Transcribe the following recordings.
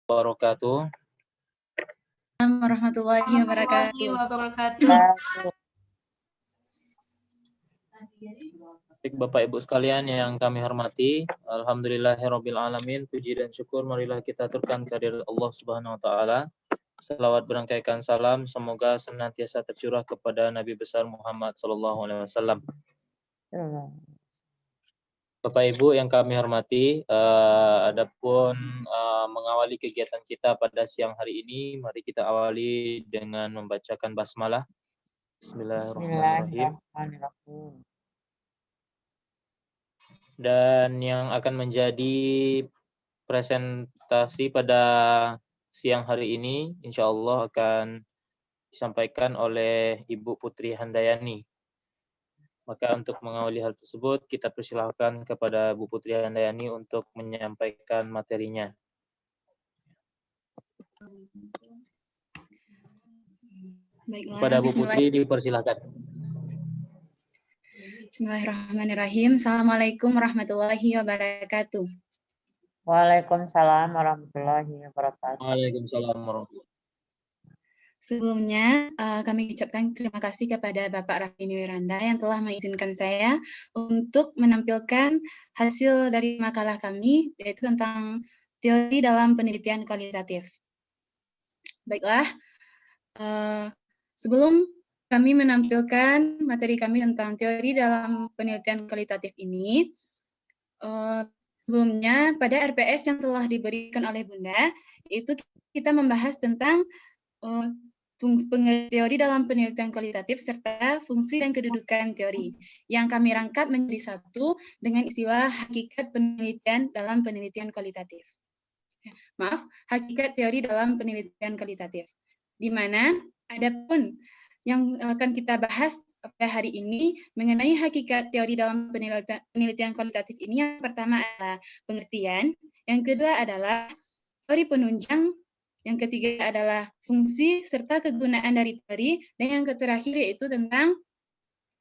wabarakatuh. Warahmatullahi wabarakatuh. Bapak Ibu sekalian yang kami hormati, alhamdulillahirabbil alamin, puji dan syukur marilah kita aturkan kehadirat Allah Subhanahu wa taala. Selawat berangkaikan salam semoga senantiasa tercurah kepada Nabi besar Muhammad sallallahu alaihi wasallam. Bapak Ibu yang kami hormati, adapun mengawali kegiatan kita pada siang hari ini, mari kita awali dengan membacakan basmalah. Bismillahirrahmanirrahim. Dan yang akan menjadi presentasi pada siang hari ini, insya Allah akan disampaikan oleh Ibu Putri Handayani. Maka untuk mengawali hal tersebut, kita persilahkan kepada Bu Putri Handayani untuk menyampaikan materinya. Baiklah, Kepada Bu Putri dipersilahkan. Bismillahirrahmanirrahim. Assalamualaikum warahmatullahi wabarakatuh. Waalaikumsalam warahmatullahi wabarakatuh. Waalaikumsalam warahmatullahi wabarakatuh. Sebelumnya, kami ucapkan terima kasih kepada Bapak Raffi Wiranda yang telah mengizinkan saya untuk menampilkan hasil dari makalah kami, yaitu tentang teori dalam penelitian kualitatif. Baiklah, sebelum kami menampilkan materi kami tentang teori dalam penelitian kualitatif ini, sebelumnya pada RPS yang telah diberikan oleh Bunda, itu kita membahas tentang teori dalam penelitian kualitatif serta fungsi dan kedudukan teori yang kami rangkap menjadi satu dengan istilah hakikat penelitian dalam penelitian kualitatif. Maaf, hakikat teori dalam penelitian kualitatif. Di mana adapun yang akan kita bahas pada hari ini mengenai hakikat teori dalam penelitian kualitatif ini, yang pertama adalah pengertian, yang kedua adalah teori penunjang, yang ketiga adalah fungsi serta kegunaan dari teori, dan yang terakhir yaitu tentang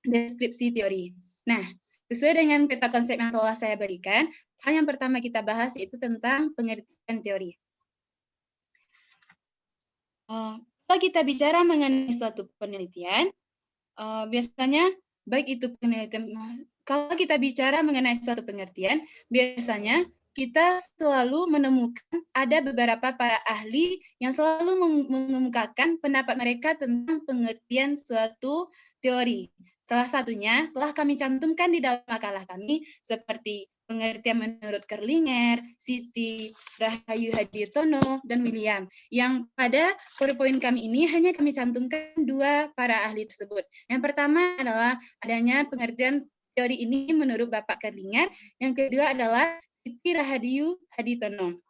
deskripsi teori. Nah, sesuai dengan peta konsep yang telah saya berikan, hal yang pertama kita bahas yaitu tentang pengertian teori. Kalau kita bicara mengenai suatu penelitian, biasanya baik itu penelitian, kalau kita bicara mengenai suatu pengertian, biasanya kita selalu menemukan ada beberapa para ahli yang selalu mengemukakan pendapat mereka tentang pengertian suatu teori. Salah satunya telah kami cantumkan di dalam makalah kami, seperti pengertian menurut Kerlinger, Siti, Rahayu Haditono, dan William. Yang pada PowerPoint kami ini hanya kami cantumkan dua para ahli tersebut. Yang pertama adalah adanya pengertian teori ini menurut Bapak Kerlinger, yang kedua adalah Siti Rahayu Haditono.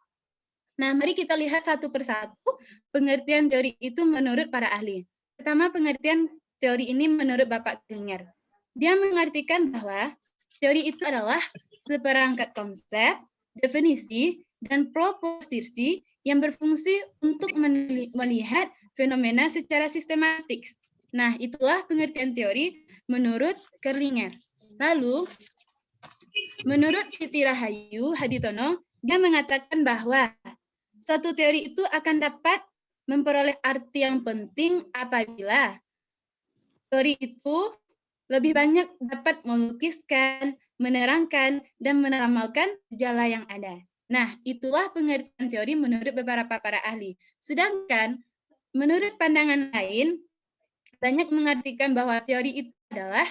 Nah, mari kita lihat satu persatu pengertian teori itu menurut para ahli. Pertama, pengertian teori ini menurut Bapak Kerlinger. Dia mengartikan bahwa teori itu adalah seperangkat konsep, definisi, dan proposisi yang berfungsi untuk melihat fenomena secara sistematik. Nah, itulah pengertian teori menurut Kerlinger. Lalu, menurut Siti Rahayu Haditono, dia mengatakan bahwa suatu teori itu akan dapat memperoleh arti yang penting apabila teori itu lebih banyak dapat melukiskan, menerangkan, dan meneramalkan gejala yang ada. Nah, itulah pengertian teori menurut beberapa para ahli. Sedangkan, menurut pandangan lain, banyak mengartikan bahwa teori itu adalah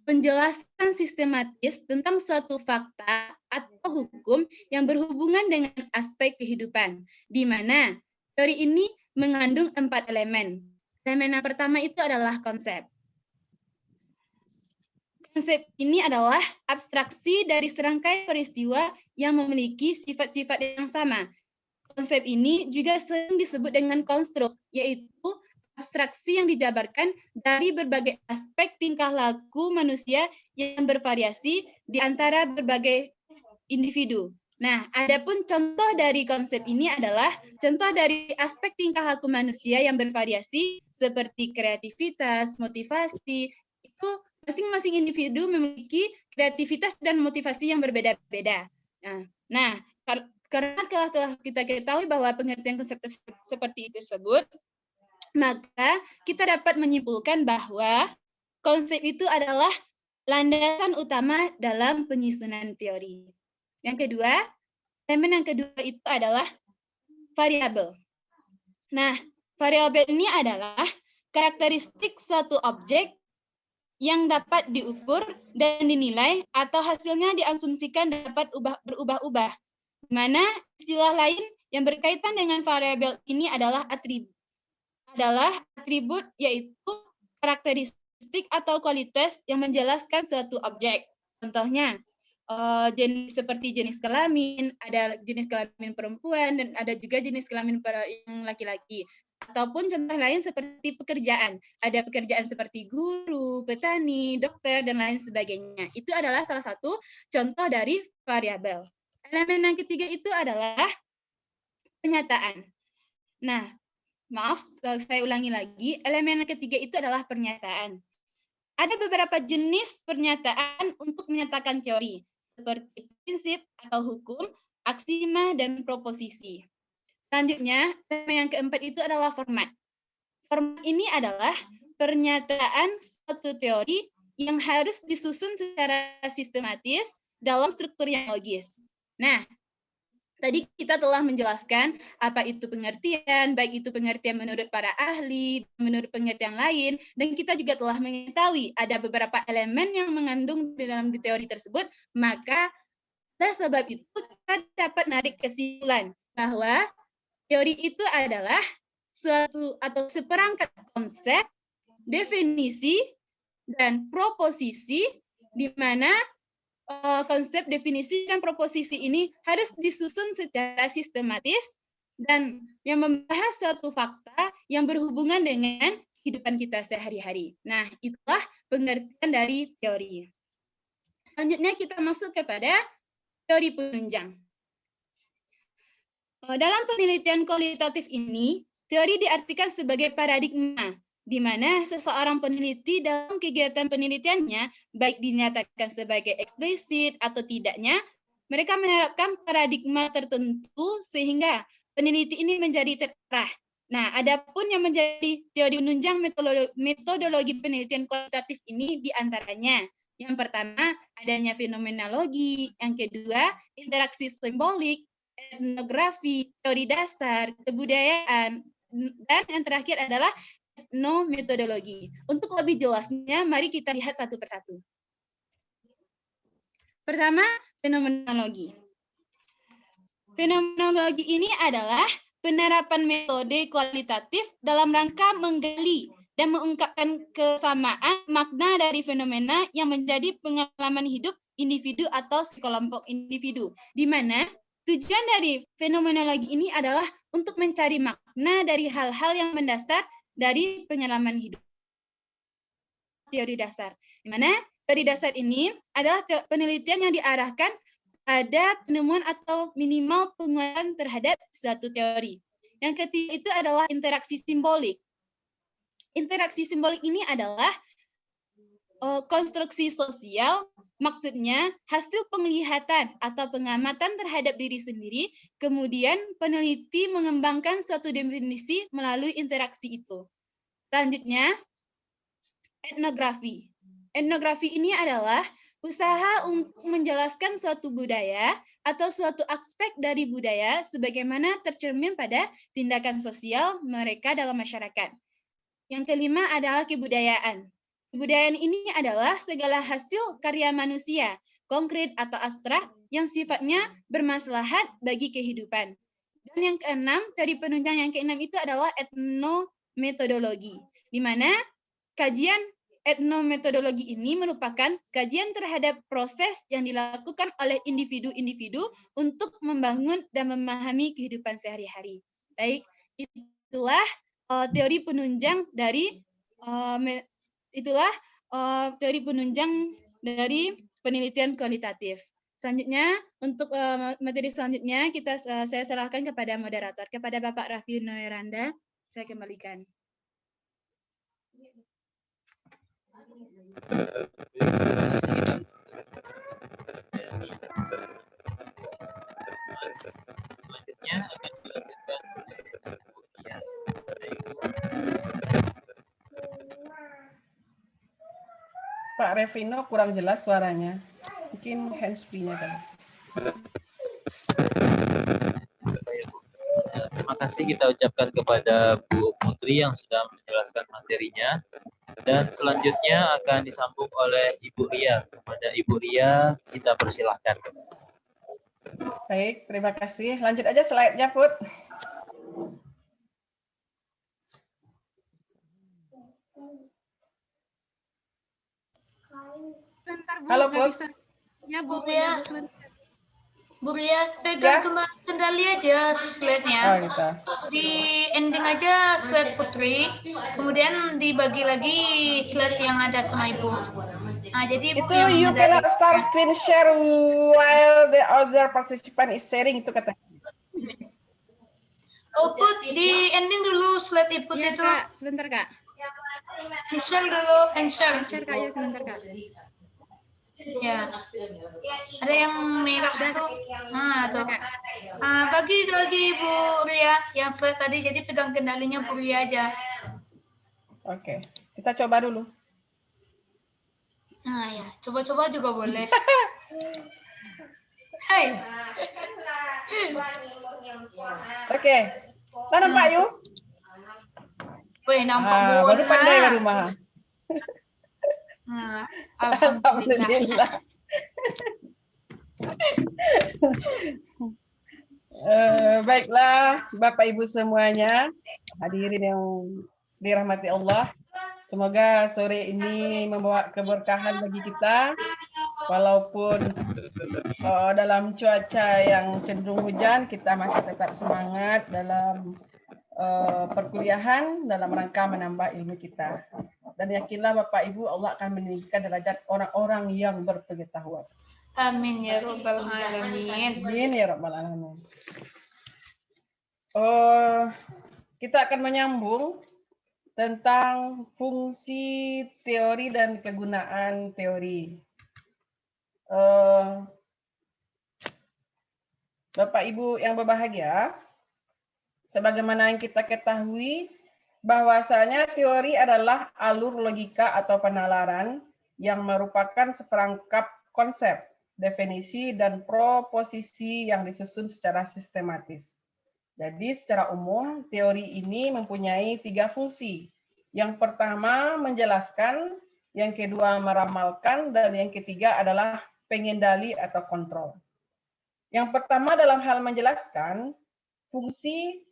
penjelasan sistematis tentang suatu fakta atau hukum yang berhubungan dengan aspek kehidupan, di mana teori ini mengandung 4 elemen. Elemen yang pertama itu adalah konsep. Konsep ini adalah abstraksi dari serangkai peristiwa yang memiliki sifat-sifat yang sama. Konsep ini juga sering disebut dengan konstruk, yaitu abstraksi yang dijabarkan dari berbagai aspek tingkah laku manusia yang bervariasi di antara berbagai individu. Nah, adapun contoh dari konsep ini adalah contoh dari aspek tingkah laku manusia yang bervariasi seperti kreativitas, motivasi, itu masing-masing individu memiliki kreativitas dan motivasi yang berbeda-beda. Nah, Karena telah kita ketahui bahwa pengertian konsep seperti itu tersebut, maka kita dapat menyimpulkan bahwa konsep itu adalah landasan utama dalam penyusunan teori. Yang kedua, elemen yang kedua itu adalah variabel. Nah, variabel ini adalah karakteristik suatu objek yang dapat diukur dan dinilai atau hasilnya diasumsikan dapat berubah-ubah. Di mana istilah lain yang berkaitan dengan variabel ini adalah atribut, yaitu karakteristik atau kualitas yang menjelaskan suatu objek. Contohnya, seperti jenis kelamin, ada jenis kelamin perempuan dan ada juga jenis kelamin yang laki-laki. Ataupun contoh lain seperti pekerjaan. Ada pekerjaan seperti guru, petani, dokter, dan lain sebagainya. Itu adalah salah satu contoh dari variabel. Elemen yang ketiga itu adalah pernyataan. Nah, maaf, saya ulangi lagi. Elemen yang ketiga itu adalah pernyataan. Ada beberapa jenis pernyataan untuk menyatakan teori, seperti prinsip atau hukum, aksioma, dan proposisi. Selanjutnya, tema yang keempat itu adalah format. Format ini adalah pernyataan suatu teori yang harus disusun secara sistematis dalam struktur yang logis. Nah, tadi kita telah menjelaskan apa itu pengertian, baik itu pengertian menurut para ahli, menurut pengertian lain, dan kita juga telah mengetahui ada beberapa elemen yang mengandung di dalam teori tersebut, maka oleh sebab itu kita dapat menarik kesimpulan bahwa teori itu adalah suatu atau seperangkat konsep, definisi, dan proposisi di mana konsep, definisi, dan proposisi ini harus disusun secara sistematis dan yang membahas suatu fakta yang berhubungan dengan kehidupan kita sehari-hari. Nah, itulah pengertian dari teori. Selanjutnya kita masuk kepada teori penunjang. Dalam penelitian kualitatif ini, teori diartikan sebagai paradigma, di mana seseorang peneliti dalam kegiatan penelitiannya, baik dinyatakan sebagai eksplisit atau tidaknya, mereka menerapkan paradigma tertentu sehingga peneliti ini menjadi terarah. Nah, adapun yang menjadi teori penunjang metodologi penelitian kualitatif ini diantaranya. Yang pertama, adanya fenomenologi. Yang kedua, interaksi simbolik, etnografi, teori dasar, kebudayaan, dan yang terakhir adalah etnometodologi. Untuk lebih jelasnya, mari kita lihat satu persatu. Pertama, fenomenologi. Fenomenologi ini adalah penerapan metode kualitatif dalam rangka menggali dan mengungkapkan kesamaan makna dari fenomena yang menjadi pengalaman hidup individu atau sekelompok individu, di mana tujuan dari fenomenologi ini adalah untuk mencari makna dari hal-hal yang mendasar dari pengalaman hidup. Teori dasar, di mana teori dasar ini adalah penelitian yang diarahkan pada penemuan atau minimal penguatan terhadap suatu teori. Yang ketiga itu adalah interaksi simbolik. Interaksi simbolik ini adalah konstruksi sosial, maksudnya hasil penglihatan atau pengamatan terhadap diri sendiri, kemudian peneliti mengembangkan suatu definisi melalui interaksi itu. Selanjutnya, etnografi. Etnografi ini adalah usaha untuk menjelaskan suatu budaya atau suatu aspek dari budaya sebagaimana tercermin pada tindakan sosial mereka dalam masyarakat. Yang kelima adalah kebudayaan. Kebudayaan ini adalah segala hasil karya manusia, konkret atau abstrak, yang sifatnya bermaslahat bagi kehidupan. Dan yang keenam, teori penunjang yang keenam itu adalah etnometodologi, di mana kajian etnometodologi ini merupakan kajian terhadap proses yang dilakukan oleh individu-individu untuk membangun dan memahami kehidupan sehari-hari. Baik, itulah teori penunjang dari teori penunjang dari penelitian kualitatif. Selanjutnya, untuk materi selanjutnya saya serahkan kepada moderator, kepada Bapak Raffi Noeranda. Saya kembalikan. Pak Revino kurang jelas suaranya. Mungkin hands-free-nya kan. Terima kasih kita ucapkan kepada Bu Putri yang sudah menjelaskan materinya. Dan selanjutnya akan disambung oleh Ibu Ria. Kepada Ibu Ria, kita persilahkan. Baik, terima kasih. Lanjut aja slide-nya, Put. Sebentar, Bu. Halo, Nggak Put. bisa. Ya, Bu. Bu Ria. Ya, Bu, sebentar. Bu Ria, Ya. pegang kendali aja slide-nya. Oh, gitu. Di ending aja slide Putri, kemudian dibagi lagi slide yang ada sama Ibu. Nah, jadi Ibu Itu yang you mengendalikan. cannot start screen share while the other participant is sharing, itu katanya. Oh, Put, di ending dulu slide Ibu Iya, itu. Kak. Sebentar, Kak. Share dulu, share. Share, Kak. Ya, sebentar, Kak. Ya. Ada yang merah tuh. Nah, tuh. Kak. Bagi lagi Bu Ria yang slide tadi, jadi pegang kendalinya Bu Ria aja. Oke, kita coba dulu. Nah, ya, coba-coba juga boleh. Hai. Oke. Nah, nampak yuk? Wih, nampak Bu Baru Ona. pandai baru mah. Nah, alhamdulillah. Alhamdulillah. Baiklah, Bapak Ibu semuanya, hadirin yang dirahmati Allah. Semoga sore ini membawa keberkahan bagi kita, walaupun dalam cuaca yang cenderung hujan, kita masih tetap semangat dalam perkuliahan dalam rangka menambah ilmu kita. Dan yakinlah Bapak Ibu, Allah akan meninggikan derajat orang-orang yang berpengetahuan. Amin ya Rabbal Alamin. Amin ya Rabbal Alamin. Kita akan menyambung tentang fungsi teori dan kegunaan teori. Bapak Ibu yang berbahagia, sebagaimana yang kita ketahui bahwasanya teori adalah alur logika atau penalaran yang merupakan seperangkap konsep, definisi, dan proposisi yang disusun secara sistematis. Jadi secara umum teori ini mempunyai 3 fungsi. Yang pertama menjelaskan, yang kedua meramalkan, dan yang ketiga adalah pengendali atau kontrol. Yang pertama dalam hal menjelaskan, fungsi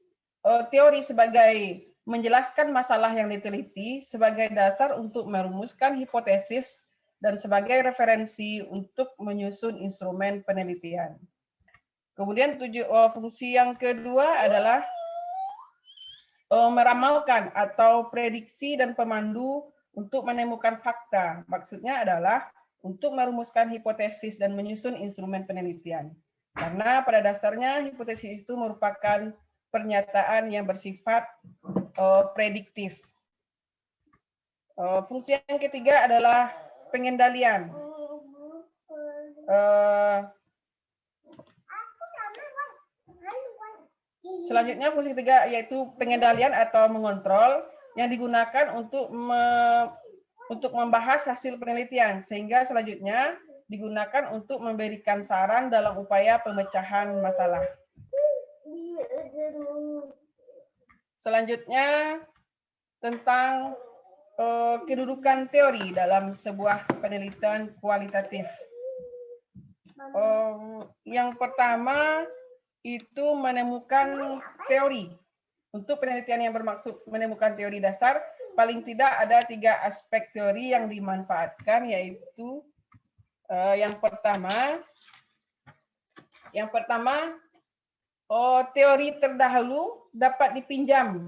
teori sebagai menjelaskan masalah yang diteliti sebagai dasar untuk merumuskan hipotesis dan sebagai referensi untuk menyusun instrumen penelitian. Kemudian fungsi yang kedua adalah meramalkan atau prediksi dan pemandu untuk menemukan fakta. Maksudnya adalah untuk merumuskan hipotesis dan menyusun instrumen penelitian. Karena pada dasarnya hipotesis itu merupakan pernyataan yang bersifat prediktif. Fungsi yang ketiga adalah pengendalian. Selanjutnya fungsi ketiga yaitu pengendalian atau mengontrol yang digunakan untuk membahas hasil penelitian, sehingga selanjutnya digunakan untuk memberikan saran dalam upaya pemecahan masalah. Selanjutnya tentang kedudukan teori dalam sebuah penelitian kualitatif. Yang pertama itu menemukan teori. Untuk penelitian yang bermaksud menemukan teori dasar, paling tidak ada 3 aspek teori yang dimanfaatkan, yaitu yang pertama teori terdahulu dapat dipinjam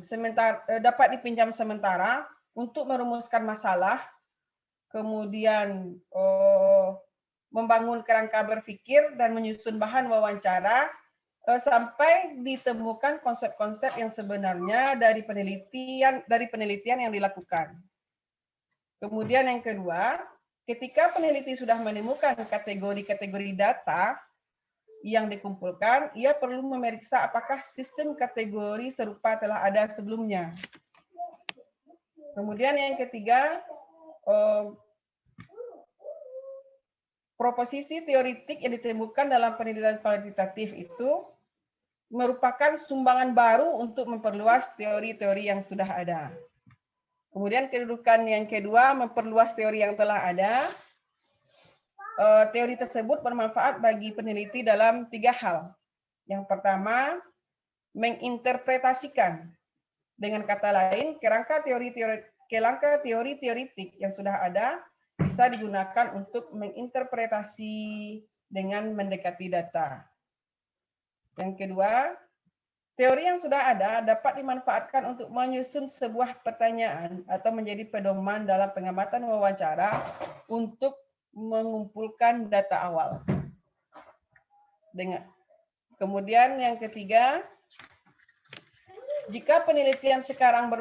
sementara untuk merumuskan masalah, kemudian membangun kerangka berpikir dan menyusun bahan wawancara sampai ditemukan konsep-konsep yang sebenarnya dari penelitian yang dilakukan. Kemudian yang kedua, ketika peneliti sudah menemukan kategori-kategori data yang dikumpulkan, ia perlu memeriksa apakah sistem kategori serupa telah ada sebelumnya. Kemudian yang ketiga, proposisi teoritik yang ditemukan dalam penelitian kualitatif itu merupakan sumbangan baru untuk memperluas teori-teori yang sudah ada. Kemudian kedudukan yang kedua, memperluas teori yang telah ada. Teori tersebut bermanfaat bagi peneliti dalam 3 hal. Yang pertama, menginterpretasikan. Dengan kata lain, kerangka teori teoritik yang sudah ada bisa digunakan untuk menginterpretasi dengan mendekati data. Yang kedua, teori yang sudah ada dapat dimanfaatkan untuk menyusun sebuah pertanyaan atau menjadi pedoman dalam pengamatan wawancara untuk mengumpulkan data awal. Kemudian yang ketiga, jika penelitian sekarang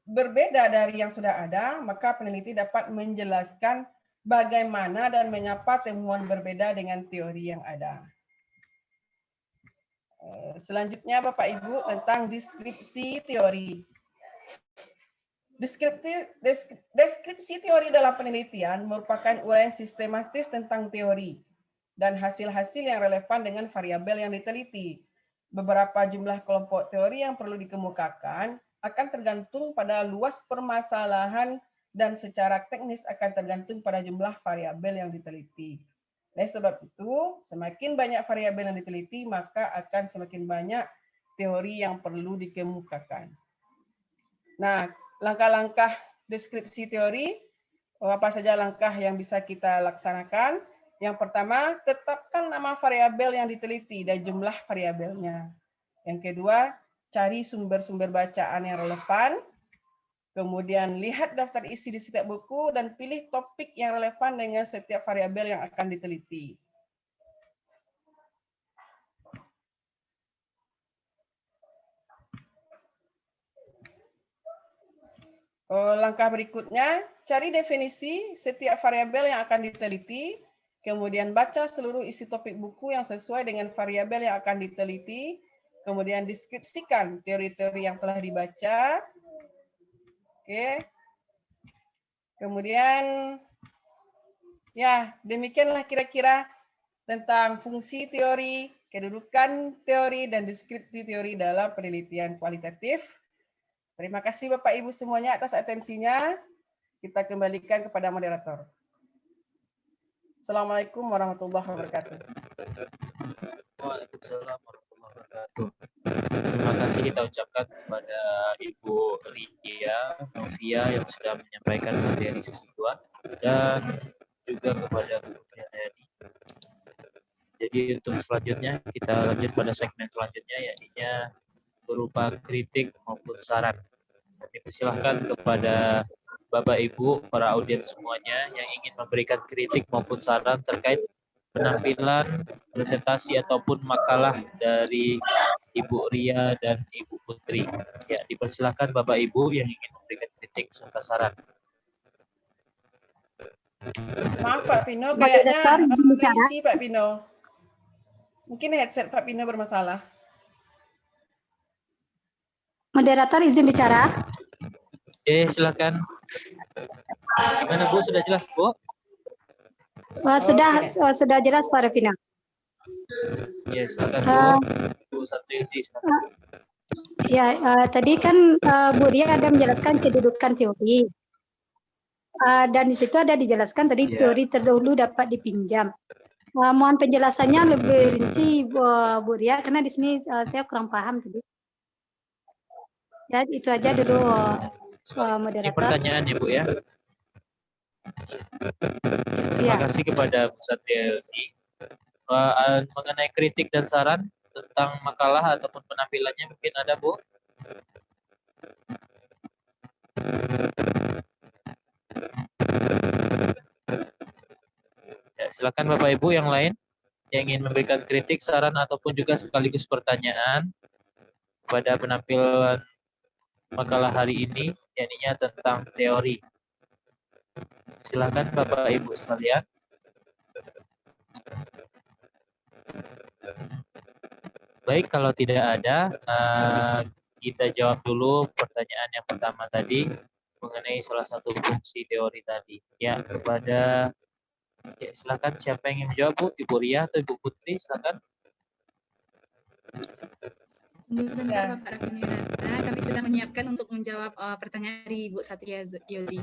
berbeda dari yang sudah ada, maka peneliti dapat menjelaskan bagaimana dan mengapa temuan berbeda dengan teori yang ada. Selanjutnya Bapak Ibu tentang deskripsi teori. Deskripsi teori dalam penelitian merupakan uraian sistematis tentang teori dan hasil-hasil yang relevan dengan variabel yang diteliti. Beberapa jumlah kelompok teori yang perlu dikemukakan akan tergantung pada luas permasalahan dan secara teknis akan tergantung pada jumlah variabel yang diteliti. Oleh sebab itu, semakin banyak variabel yang diteliti, maka akan semakin banyak teori yang perlu dikemukakan. Nah, langkah-langkah deskripsi teori, apa saja langkah yang bisa kita laksanakan? Yang pertama, tetapkan nama variabel yang diteliti dan jumlah variabelnya. Yang kedua, cari sumber-sumber bacaan yang relevan. Kemudian lihat daftar isi di setiap buku dan pilih topik yang relevan dengan setiap variabel yang akan diteliti. Langkah berikutnya, cari definisi setiap variabel yang akan diteliti, kemudian baca seluruh isi topik buku yang sesuai dengan variabel yang akan diteliti, kemudian deskripsikan teori-teori yang telah dibaca. Oke. Kemudian, ya demikianlah kira-kira tentang fungsi teori, kedudukan teori, dan deskripsi teori dalam penelitian kualitatif. Terima kasih Bapak Ibu semuanya atas atensinya. Kita kembalikan kepada moderator. Assalamualaikum warahmatullahi wabarakatuh. Waalaikumsalam warahmatullahi wabarakatuh. Terima kasih kita ucapkan kepada Ibu Ria Novia yang sudah menyampaikan materi sesi 2 dan juga kepada Bu Triandayani. Jadi untuk selanjutnya kita lanjut pada segmen selanjutnya yaitu berupa kritik maupun saran. Kami persilahkan kepada Bapak Ibu para audiens semuanya yang ingin memberikan kritik maupun saran terkait penampilan, presentasi ataupun makalah dari Ibu Ria dan Ibu Putri. Ya, dipersilakan Bapak Ibu yang ingin memberikan kritik serta saran. Maaf Pak Pino, kayaknya berisi Pak Pino. Mungkin headset Pak Pino bermasalah. Moderator izin bicara. Silakan. Gimana Bu, sudah jelas Bu? Sudah jelas Pak Revina. Ya, silakan Bu. Bu Satriati, silakan. Tadi kan Bu Ria ada menjelaskan kedudukan teori. Dan di situ ada dijelaskan tadi teori terdahulu dapat dipinjam. Mohon penjelasannya lebih rinci Bu Ria karena di sini saya kurang paham tadi. Ya, itu aja dulu moderator. Ini pertanyaan ya Bu ya. Terima kasih kepada Bu Satriati. Mengenai kritik dan saran tentang makalah ataupun penampilannya mungkin ada Bu? Ya, silakan Bapak Ibu yang lain yang ingin memberikan kritik, saran ataupun juga sekaligus pertanyaan pada penampilan makalah hari ini, yakni tentang teori. Silakan Bapak Ibu sekalian. Baik, kalau tidak ada, kita jawab dulu pertanyaan yang pertama tadi mengenai salah satu fungsi teori tadi. Ya, kepada Ya, silakan siapa yang ingin menjawab, Bu? Ibu Ria atau Ibu Putri, silakan. Tunggu sebentar Ya. Bapak Raffi Niranta, kami sedang menyiapkan untuk menjawab pertanyaan dari Ibu Satria Yozi.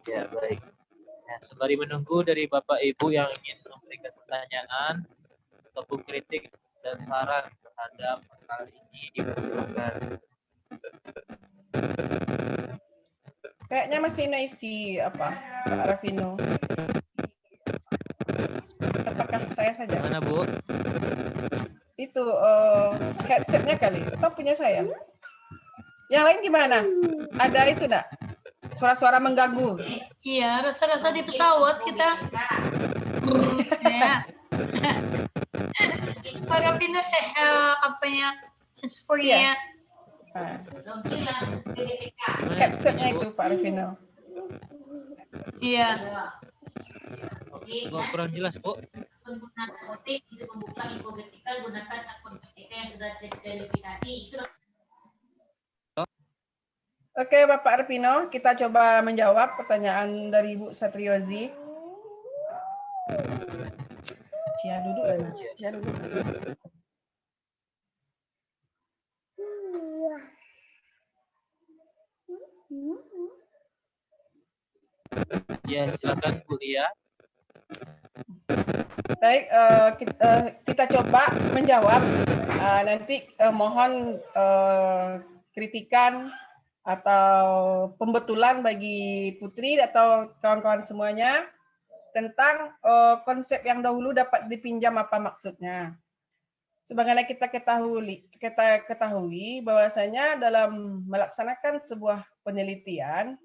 Ya, baik. Ya, sembari menunggu dari Bapak Ibu yang ingin memberikan pertanyaan ataupun kritik dan saran terhadap hal ini, dipersilakan. Kayaknya masih noisy apa, Pak Rafino? Apakah saya saja? Gimana, Bu? Itu headsetnya kali, atau punya saya? Yang lain gimana? Ada itu enggak? Suara-suara mengganggu. Iya, rasa-rasa di pesawat kita. Ya. Para pindah apanya? Handsfree-nya. Nah, Gimana headsetnya Bu? itu Pak Rafino. Iya. Gua kurang jelas, Bu. Penggunaan apotek untuk membuka infogetika gunakan akun PTK yang sudah terverifikasi. Itu Oke, Bapak Arpino, kita coba menjawab pertanyaan dari Ibu Satriozi. Cia duduk ya, Nak. Cia duduk. Ya, silakan Bu Ria. Baik, kita coba menjawab. Nanti mohon kritikan atau pembetulan bagi Putri atau kawan-kawan semuanya tentang konsep yang dahulu dapat dipinjam apa maksudnya. Sebagaimana kita ketahui bahwasanya dalam melaksanakan sebuah penelitian,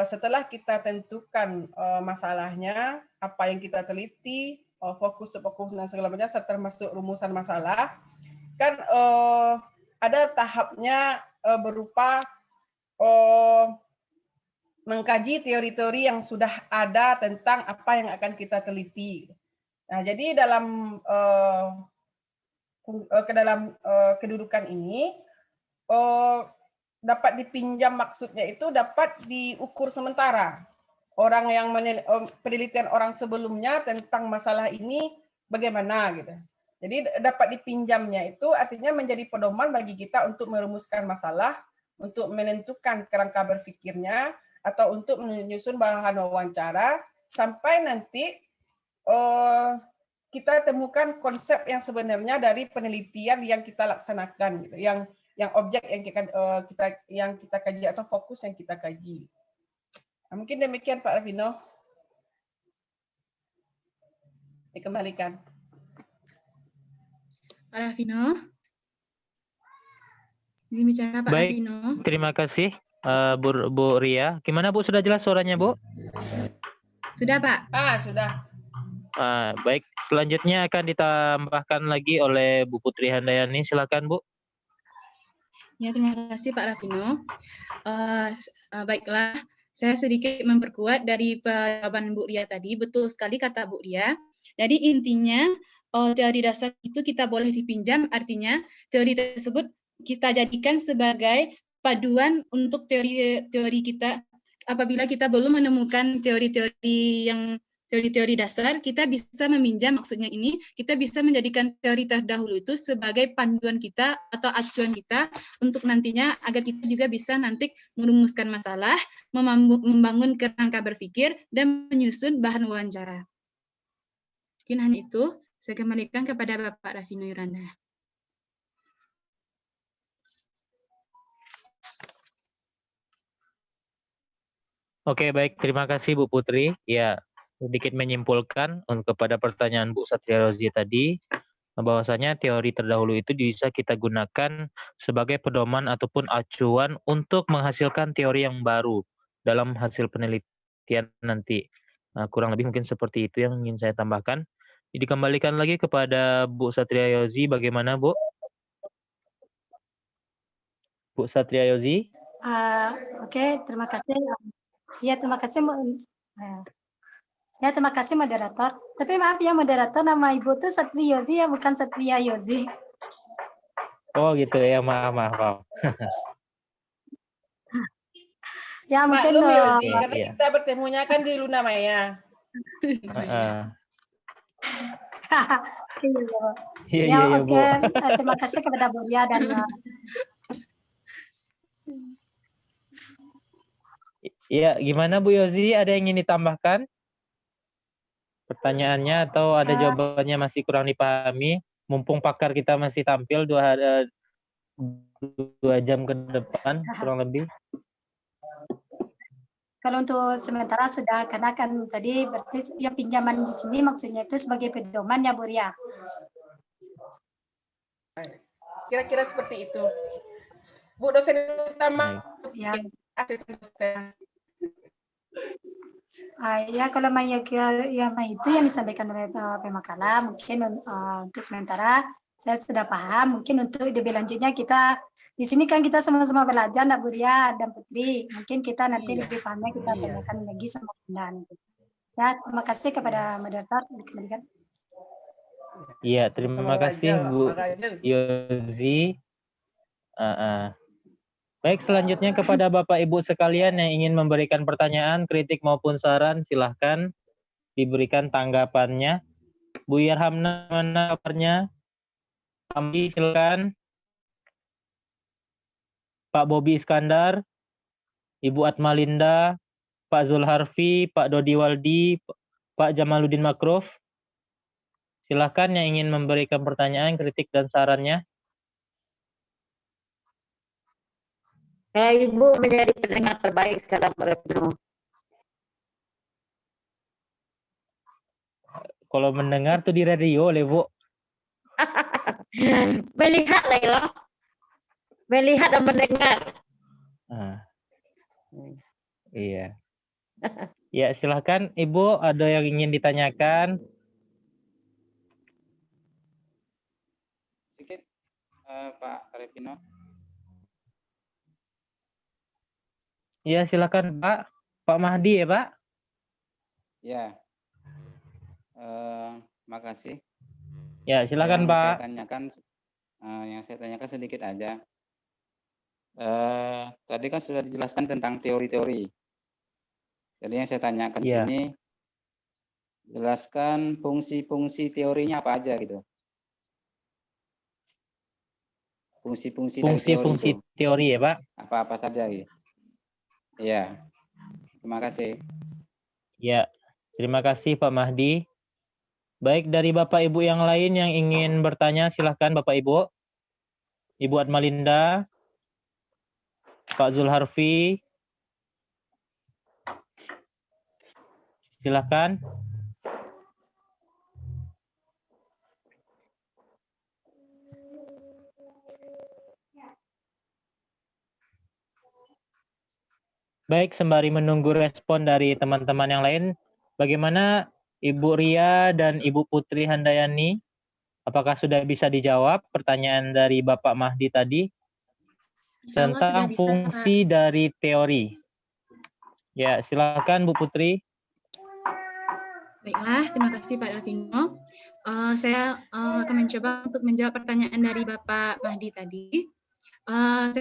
setelah kita tentukan masalahnya, apa yang kita teliti, fokus dan segala macam, termasuk rumusan masalah, kan ada tahapnya berupa mengkaji teori-teori yang sudah ada tentang apa yang akan kita teliti. Nah, jadi dalam kedudukan ini dapat dipinjam maksudnya itu dapat diukur sementara. Orang yang penelitian orang sebelumnya tentang masalah ini bagaimana gitu. Jadi dapat dipinjamnya itu artinya menjadi pedoman bagi kita untuk merumuskan masalah, untuk menentukan kerangka berpikirnya, atau untuk menyusun bahan wawancara sampai nanti kita temukan konsep yang sebenarnya dari penelitian yang kita laksanakan, gitu. Yang objek yang kita kaji atau fokus yang kita kaji. Nah, mungkin demikian Pak Rafino. Dikembalikan. Pak Rafino. Ini bicara Pak Baik, Rafino. terima kasih Bu Ria. Gimana Bu, sudah jelas suaranya Bu? Sudah Pak. Sudah. Baik, selanjutnya akan ditambahkan lagi oleh Bu Putri Handayani. Silakan Bu. Ya, terima kasih Pak Rafino. Baiklah, saya sedikit memperkuat dari jawaban Bu Ria tadi. Betul sekali kata Bu Ria. Jadi intinya teori dasar itu kita boleh dipinjam, artinya teori tersebut kita jadikan sebagai paduan untuk teori kita. Apabila kita belum menemukan teori-teori dasar, kita bisa meminjam, maksudnya ini, kita bisa menjadikan teori terdahulu itu sebagai panduan kita atau acuan kita untuk nantinya agar kita juga bisa nanti merumuskan masalah, membangun kerangka berpikir, dan menyusun bahan wawancara. Mungkin hanya itu, saya kembalikan kepada Bapak Rafino Yuranda. Oke, baik. Terima kasih Bu Putri. Ya, sedikit menyimpulkan kepada pertanyaan Bu Satria Rozi tadi, bahwasanya teori terdahulu itu bisa kita gunakan sebagai pedoman ataupun acuan untuk menghasilkan teori yang baru dalam hasil penelitian nanti. Kurang lebih mungkin seperti itu yang ingin saya tambahkan. Dikembalikan lagi kepada Bu Satria Yozi, bagaimana Bu? Bu Satria Yozi? Oke, terima kasih. Ya, terima kasih. Ya, terima kasih moderator. Tapi maaf ya moderator, nama Ibu tuh Satria Yozi ya, bukan Satria Yozi. Oh gitu ya, maaf. Ya mungkin Maklum Yozi, karena Iya. kita bertemunya kan di Luna Maya. Iya, ya iya, oke. Bu. Terima kasih kepada Buria dan Iya, gimana Bu Yozi? Ada yang ingin ditambahkan? Pertanyaannya atau ada jawabannya masih kurang dipahami? Mumpung pakar kita masih tampil 2 jam ke depan, kurang lebih. kalau untuk sementara sudah, karena kan tadi berarti ya pinjaman di sini maksudnya itu sebagai pedoman ya Buria. Kira-kira seperti itu. Bu dosen utama. Ya. Asisten dosen. Ya kalau yang itu yang disampaikan oleh pemakala mungkin untuk sementara saya sudah paham. Mungkin untuk lebih lanjutnya kita di sini kan kita sama-sama belajar, Mbak Buria dan Putri. Mungkin kita nanti lebih pahamnya kita tanyakan lagi sama Bunda. Ya, terima kasih kepada moderator. Iya, terima kasih Bu Yozi. Baik, selanjutnya kepada Bapak Ibu sekalian yang ingin memberikan pertanyaan, kritik maupun saran, silahkan diberikan tanggapannya. Bu Yarhamna, mana kabarnya? Ambi, silakan. Pak Bobi Iskandar, Ibu Atmalinda, Pak Zulharfi, Pak Dodi Waldi, Pak Jamaluddin Makruf. Silahkan yang ingin memberikan pertanyaan, kritik, dan sarannya. Ibu menjadi pendengar terbaik sekarang, Pak Retno. Kalau mendengar tuh di radio oleh Bu. Melihat lah ya. Melihat dan mendengar. Iya. Ya, silahkan Ibu, ada yang ingin ditanyakan? Sedikit, Pak Revino. Ya, silakan Pak. Pak Mahdi ya Pak? Ya. Makasih. Ya, silakan Pak. Yang saya tanyakan sedikit aja. Tadi kan sudah dijelaskan tentang teori-teori. Jadi yang saya tanyakan sini, jelaskan fungsi-fungsi teorinya apa aja gitu. Fungsi-fungsi teori ya Pak? Apa-apa saja gitu. Iya. Terima kasih. Ya, terima kasih Pak Mahdi. Baik, dari Bapak Ibu yang lain yang ingin bertanya, silahkan Bapak Ibu. Ibu Atmalinda, Pak Zulharfi, silahkan. Baik, sembari menunggu respon dari teman-teman yang lain, bagaimana Ibu Ria dan Ibu Putri Handayani? Apakah sudah bisa dijawab pertanyaan dari Bapak Mahdi tadi tentang fungsi dari teori? Ya, silakan Bu Putri. Baiklah, terima kasih Pak Delvino. Saya akan mencoba untuk menjawab pertanyaan dari Bapak Mahdi tadi. Saya